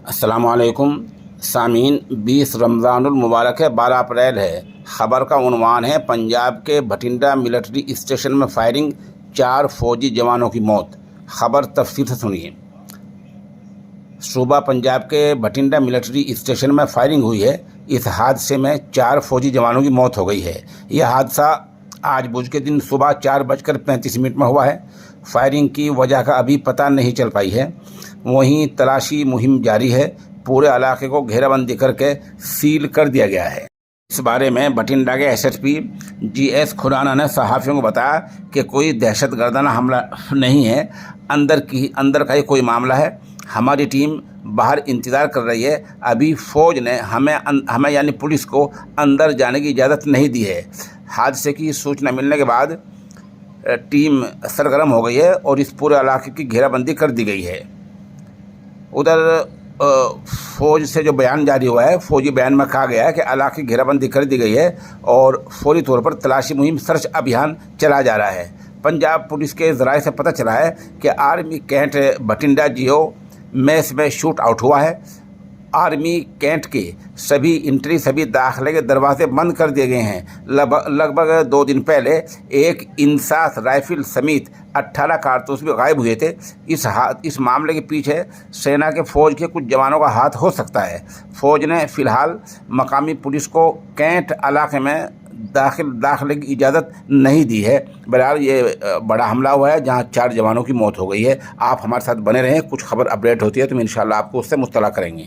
السلام علیکم سامعین، 20 رمضان المبارک ہے، 12 اپریل ہے۔ خبر کا عنوان ہے پنجاب کے بھٹنڈا ملٹری اسٹیشن میں فائرنگ، 4 فوجی جوانوں کی موت۔ خبر تفصیل سے سنیے۔ صوبہ پنجاب کے بھٹنڈا ملٹری اسٹیشن میں فائرنگ ہوئی ہے۔ اس حادثے میں 4 فوجی جوانوں کی موت ہو گئی ہے۔ یہ حادثہ آج بدھ کے دن صبح 4:35 میں ہوا ہے۔ فائرنگ کی وجہ کا ابھی پتہ نہیں چل پائی ہے۔ وہیں تلاشی مہم جاری ہے۔ پورے علاقے کو گھیرا بندی کر کے سیل کر دیا گیا ہے۔ اس بارے میں بھٹنڈا کے SHP GS کھرانا نے صحافیوں کو بتایا کہ کوئی دہشت گردانہ حملہ نہیں ہے، اندر کا ہی کوئی معاملہ ہے۔ ہماری ٹیم باہر انتظار کر رہی ہے۔ ابھی فوج نے ہمیں یعنی پولیس کو اندر جانے کی اجازت نہیں دی ہے۔ حادثے کی سوچنا ملنے کے بعد ٹیم سرگرم ہو گئی ہے اور اس پورے علاقے کی گھیرا بندی کر دی گئی ہے۔ ادھر فوج سے جو بیان جاری ہوا ہے، فوجی بیان میں کہا گیا ہے کہ علاقے کی گھیرا بندی کر دی گئی ہے اور فوری طور پر تلاشی مہم سرچ ابھیان چلایا جا رہا ہے۔ پنجاب پولیس کے ذرائع سے پتہ چلا ہے کہ آرمی کینٹ بھٹنڈا GO میس میں شوٹ آؤٹ ہوا ہے۔ آرمی کینٹ کے سبھی داخلے کے دروازے بند کر دیے گئے ہیں۔ لگ بھگ 2 دن پہلے ایک انساس رائفل سمیت 18 کارتوس بھی غائب ہوئے تھے۔ اس معاملے کے پیچھے سینا کے فوج کے کچھ جوانوں کا ہاتھ ہو سکتا ہے۔ فوج نے فی الحال مقامی پولیس کو کینٹ علاقے میں داخلے کی اجازت نہیں دی ہے۔ بہرحال یہ بڑا حملہ ہوا ہے جہاں 4 جوانوں کی موت ہو گئی ہے۔ آپ ہمارے ساتھ بنے رہیں، کچھ خبر اپڈیٹ ہوتی ہے تو ہم انشاءاللہ آپ کو اس سے مطلع کریں گے۔